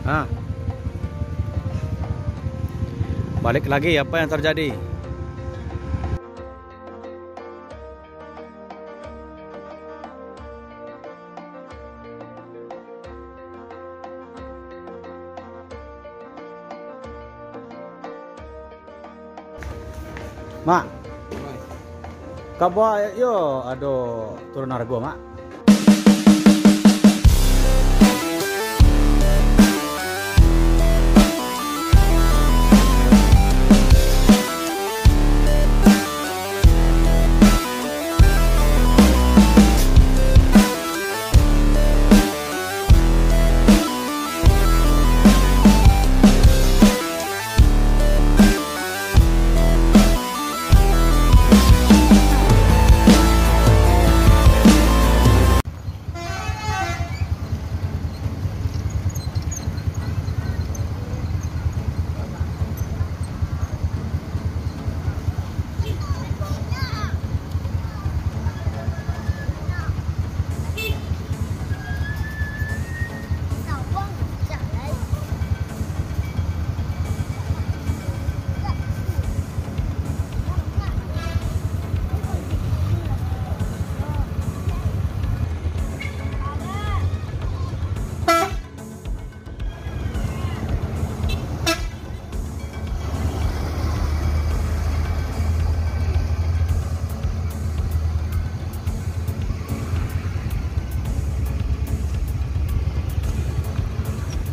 Ah. Balik lagi, apa yang terjadi? Mak, kau bawa yo ado turun harga, Mak.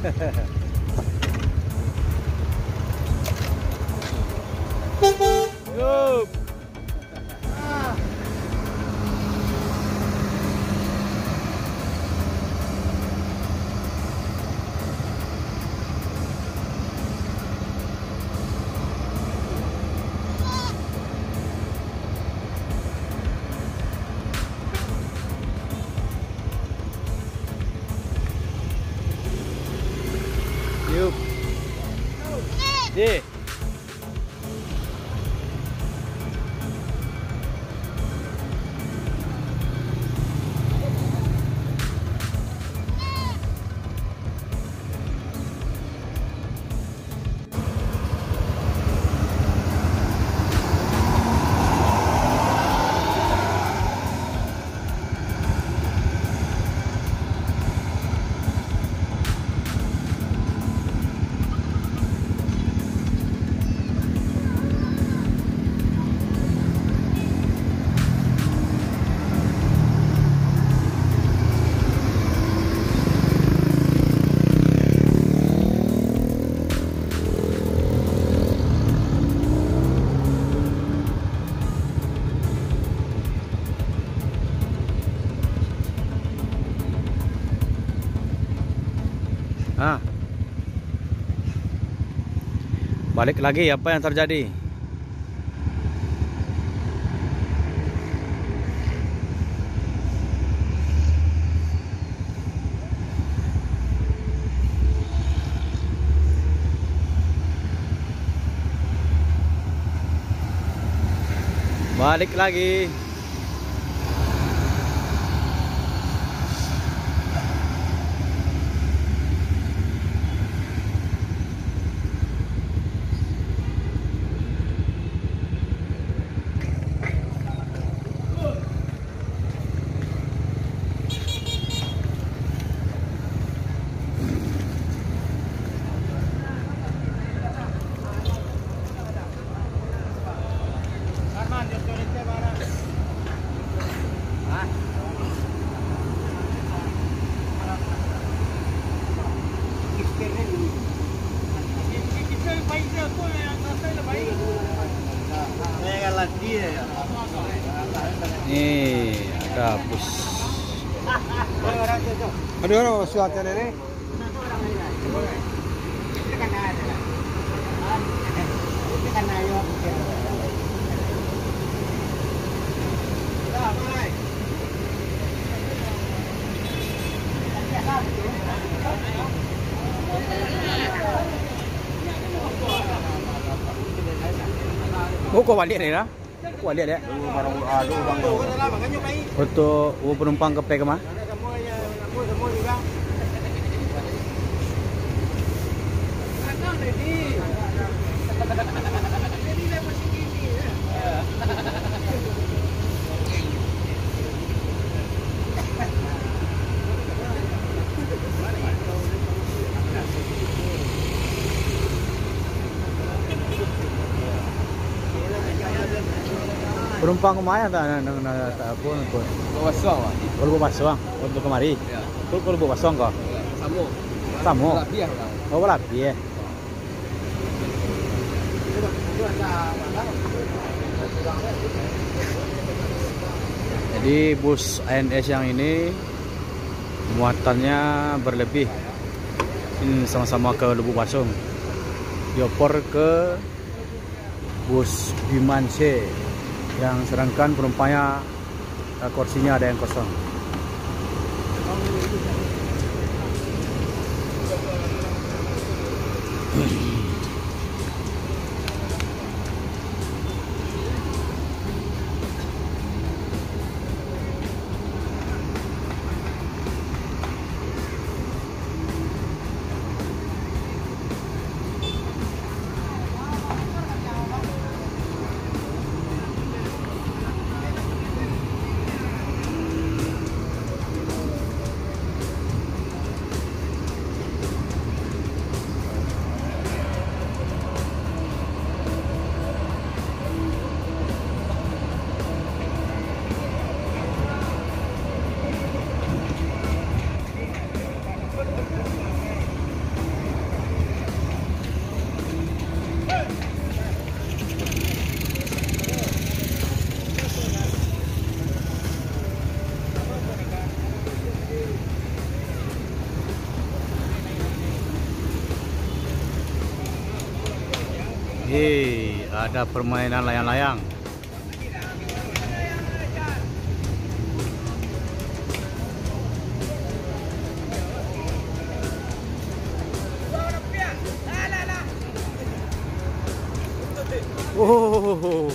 Yup. Yup. Di. Ah. Balik lagi, apa yang terjadi? Balik lagi. Nih, ada bus. Ada orang suatu ini. Kok balik ni lah? Kok balik dia? Untuk penumpang ke Pegama? penumpang lumayan tak tak apa ikut. Kosong lah. Kalau buat pasang untuk kemari. Ya. Kalau buat pasang kok. Sama. Sama. Lebih lah. Oh, lebih ya. Jadi bus ANS yang ini muatannya berlebih. Ini sama-sama ke Lubuk Basung. Dioper ke bus Biman C yang sedangkan penumpangnya kursinya ada yang kosong. Ada permainan layang-layang. Oh.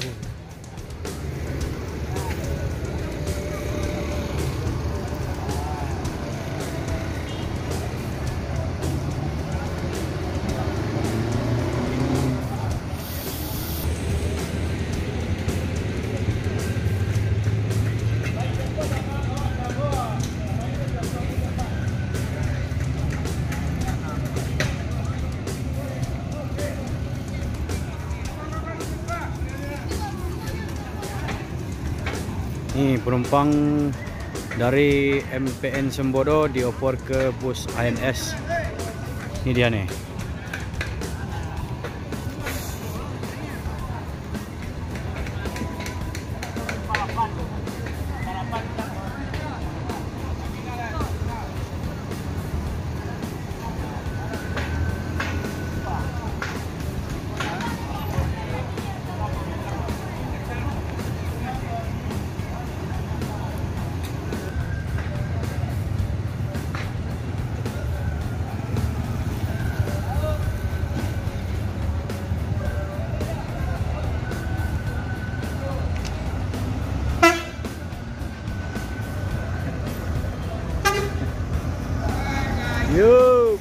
Ini penumpang dari MPN Sembodo dioper ke bus ANS. Ini dia nih. Yup.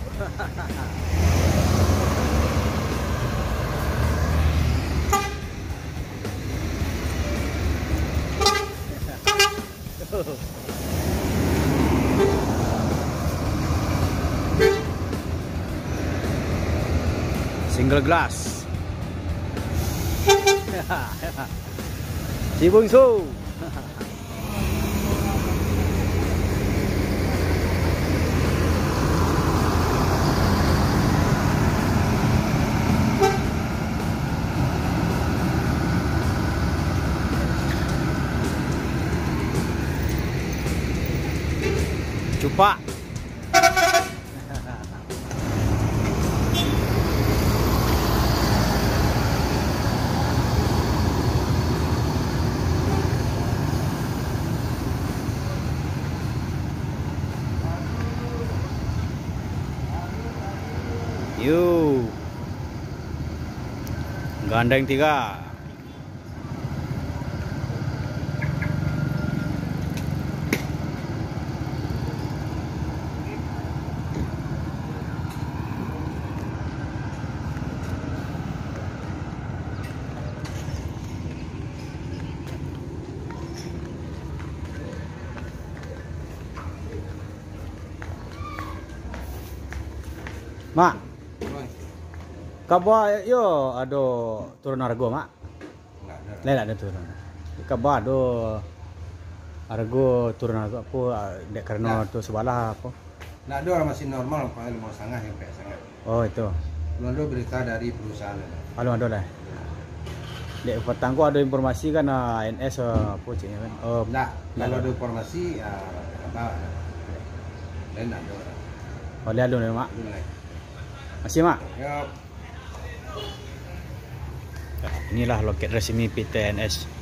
Single glass. Si bungsu. Cupak. Yuk. Gandeng 3. Mak, kabar yo ada turun harga mak? Enggak Ada turun. kabar do harga turun harga apa dek karena tu sebalah apa. Nak ada orang masih normal, kalau mau sangat sampai sangat. Oh itu. Belum ada berita dari perusahaan. Kalau ada lah. Dek petang gua ada informasi kan ANS apa caknya kan. Oh, Nak, kalau ada informasi apa? Dan nak ada orang. oh lihat dulu mak. Mulai. Masih mak. Yup. Inilah loket resmi PT ANS.